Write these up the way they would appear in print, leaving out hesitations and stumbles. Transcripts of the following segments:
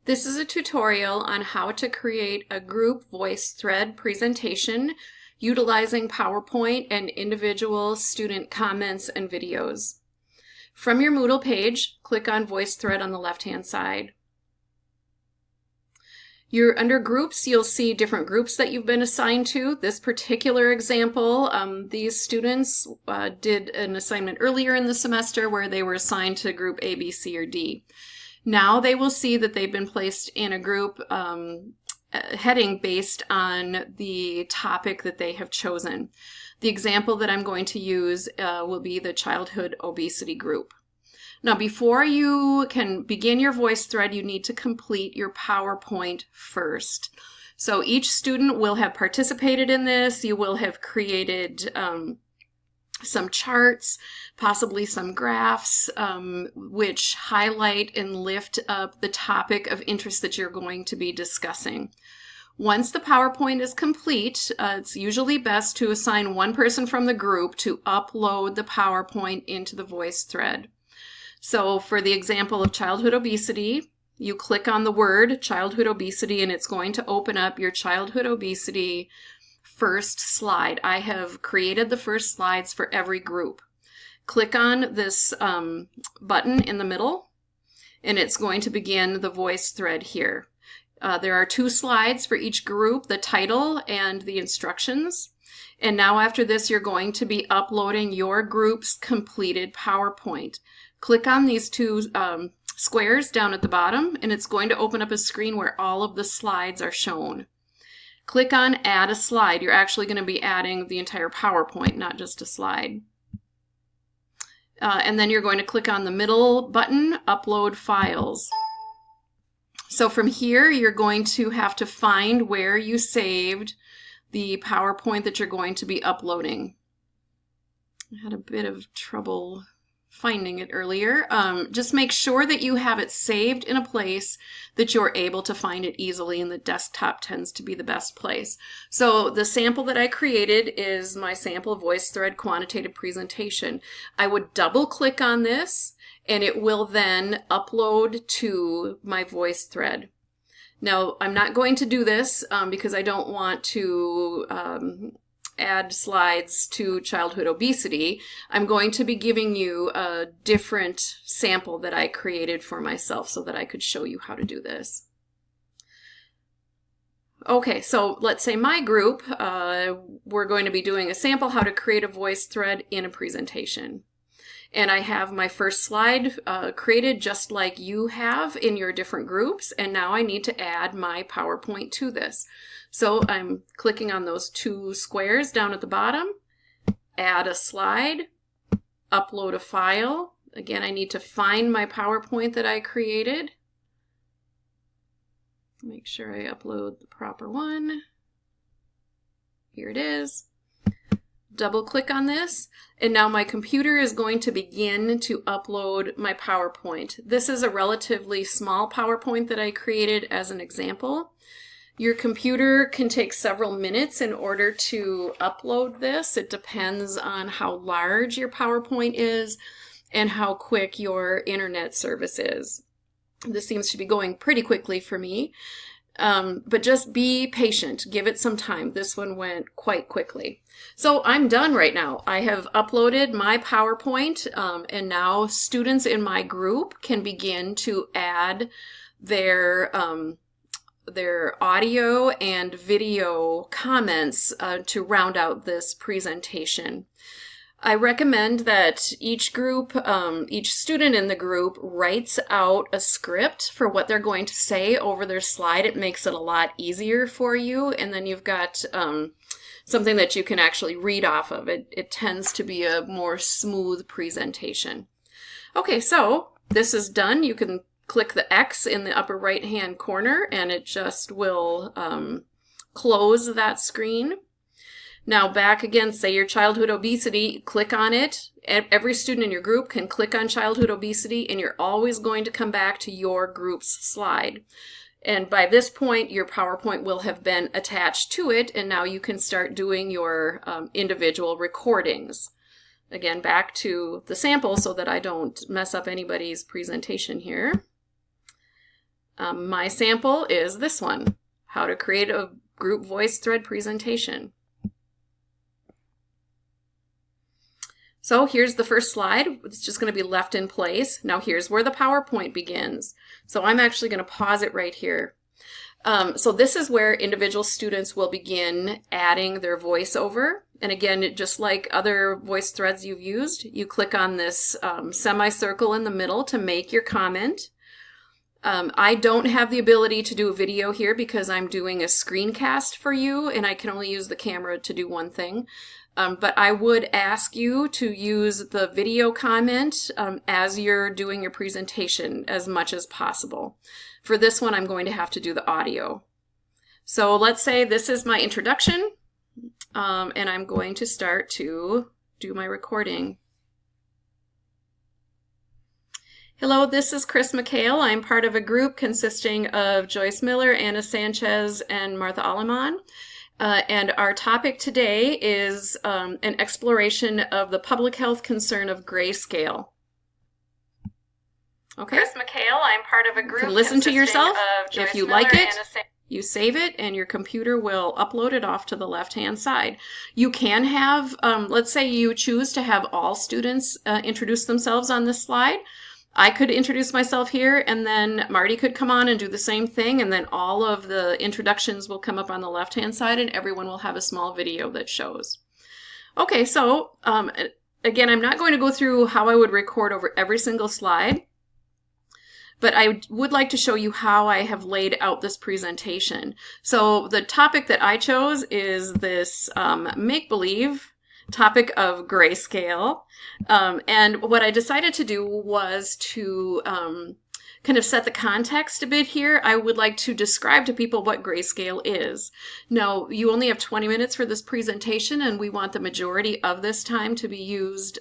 This is a tutorial on how to create a group VoiceThread presentation utilizing PowerPoint and individual student comments and videos. From your Moodle page, click on VoiceThread on the left-hand side. You're under groups, you'll see different groups that you've been assigned to. This particular example, these students did an assignment earlier in the semester where they were assigned to group A, B, C, or D. Now they will see that they've been placed in a group heading based on the topic that they have chosen. The example that I'm going to use will be the childhood obesity group. Now, before you can begin your VoiceThread, you need to complete your PowerPoint first. So each student will have participated in this. You will have created some charts, possibly some graphs, which highlight and lift up the topic of interest that you're going to be discussing. Once the PowerPoint is complete, it's usually best to assign one person from the group to upload the PowerPoint into the VoiceThread. So for the example of childhood obesity, you click on the word childhood obesity and it's going to open up your childhood obesity first slide. I have created the first slides for every group. Click on this button in the middle and it's going to begin the VoiceThread here. There are 2 slides for each group, the title and the instructions. And now after this, you're going to be uploading your group's completed PowerPoint. Click on these 2 squares down at the bottom, and it's going to open up a screen where all of the slides are shown. Click on Add a Slide. You're actually going to be adding the entire PowerPoint, not just a slide. And then you're going to click on the middle button, Upload Files. So from here, you're going to have to find where you saved the PowerPoint that you're going to be uploading. I had a bit of trouble finding it earlier. Just make sure that you have it saved in a place that you're able to find it easily, and the desktop tends to be the best place. So the sample that I created is my sample VoiceThread quantitative presentation. I would double click on this and it will then upload to my VoiceThread. Now, I'm not going to do this because I don't want to add slides to childhood obesity. I'm going to be giving you a different sample that I created for myself so that I could show you how to do this. Okay, so let's say my group, we're going to be doing a sample how to create a VoiceThread in a presentation. And I have my first slide created just like you have in your different groups, and now I need to add my PowerPoint to this. So I'm clicking on those 2 squares down at the bottom, add a slide, upload a file. Again, I need to find my PowerPoint that I created. Make sure I upload the proper one. Here it is. Double click on this, and now my computer is going to begin to upload my PowerPoint. This is a relatively small PowerPoint that I created as an example. Your computer can take several minutes in order to upload this. It depends on how large your PowerPoint is and how quick your internet service is. This seems to be going pretty quickly for me, but just be patient. Give it some time. This one went quite quickly. So I'm done right now. I have uploaded my PowerPoint, and now students in my group can begin to add their audio and video comments to round out this presentation. I recommend that each group, each student in the group writes out a script for what they're going to say over their slide. It makes it a lot easier for you, and then you've got something that you can actually read off of. It tends to be a more smooth presentation. Okay, so this is done. You can click the X in the upper right hand corner and it just will close that screen. Now back again, say your childhood obesity, click on it. Every student in your group can click on childhood obesity and you're always going to come back to your group's slide. And by this point, your PowerPoint will have been attached to it, and now you can start doing your individual recordings. Again, back to the sample so that I don't mess up anybody's presentation here. My sample is this one, how to create a group VoiceThread presentation. So here's the first slide. It's just going to be left in place. Now here's where the PowerPoint begins. So I'm actually going to pause it right here. So this is where individual students will begin adding their voiceover. And again, just like other VoiceThreads you've used, you click on this semicircle in the middle to make your comment. I don't have the ability to do a video here because I'm doing a screencast for you and I can only use the camera to do one thing. But I would ask you to use the video comment as you're doing your presentation as much as possible. For this one, I'm going to have to do the audio. So let's say this is my introduction, and I'm going to start to do my recording. Hello, this is Chris McHale. I'm part of a group consisting of Joyce Miller, Anna Sanchez, and Martha Aleman. And our topic today is an exploration of the public health concern of grayscale. Okay. Chris McHale, I'm part of a group. You can listen to yourself. If you like it, you save it and your computer will upload it off to the left-hand side. You can have, let's say you choose to have all students introduce themselves on this slide. I could introduce myself here and then Marty could come on and do the same thing, and then all of the introductions will come up on the left-hand side and everyone will have a small video that shows. Okay, so again, I'm not going to go through how I would record over every single slide, but I would like to show you how I have laid out this presentation. So the topic that I chose is this make-believe topic of grayscale. And what I decided to do was to kind of set the context a bit here. I would like to describe to people what grayscale is. Now, you only have 20 minutes for this presentation, and we want the majority of this time to be used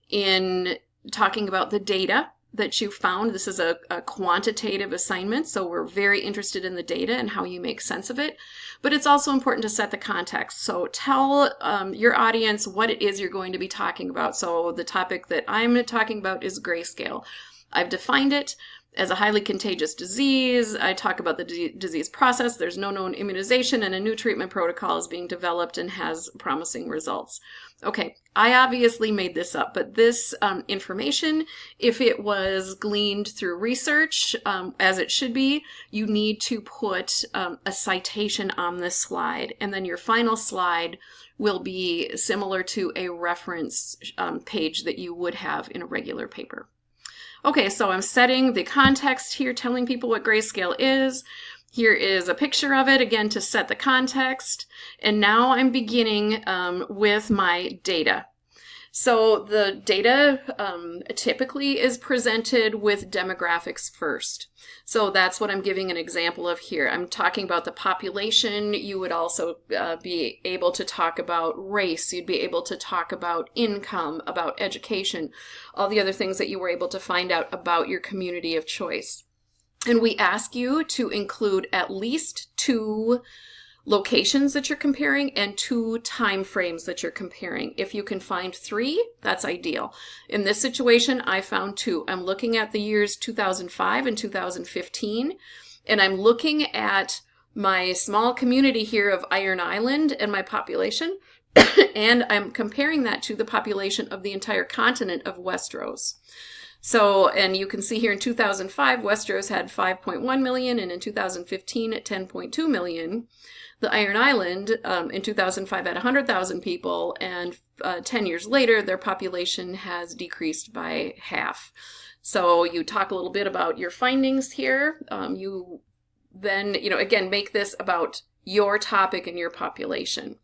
in talking about the data that you found. This is a quantitative assignment, so we're very interested in the data and how you make sense of it. But it's also important to set the context. So tell your audience what it is you're going to be talking about. So the topic that I'm talking about is grayscale. I've defined it as a highly contagious disease. I talk about the disease process. There's no known immunization, and a new treatment protocol is being developed and has promising results. Okay, I obviously made this up, but this information, if it was gleaned through research, as it should be, you need to put a citation on this slide, and then your final slide will be similar to a reference page that you would have in a regular paper. Okay, so I'm setting the context here, telling people what grayscale is. Here is a picture of it, again, to set the context. And now I'm beginning with my data. So the data typically is presented with demographics first. So that's what I'm giving an example of here. I'm talking about the population. You would also be able to talk about race. You'd be able to talk about income, about education, all the other things that you were able to find out about your community of choice. And we ask you to include at least 2 locations that you're comparing and 2 time frames that you're comparing. If you can find 3, that's ideal. In this situation, I found 2. I'm looking at the years 2005 and 2015, and I'm looking at my small community here of Iron Island and my population, and I'm comparing that to the population of the entire continent of Westeros. So, and you can see here in 2005, Westeros had 5.1 million, and in 2015 at 10.2 million. The Iron Island in 2005 had 100,000 people, and 10 years later, their population has decreased by half. So you talk a little bit about your findings here. You then, again, make this about your topic and your population.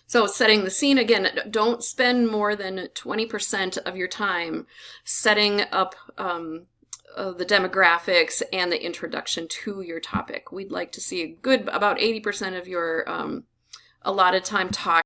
So setting the scene, again, don't spend more than 20% of your time setting up the demographics and the introduction to your topic. We'd like to see about 80% of your allotted time talk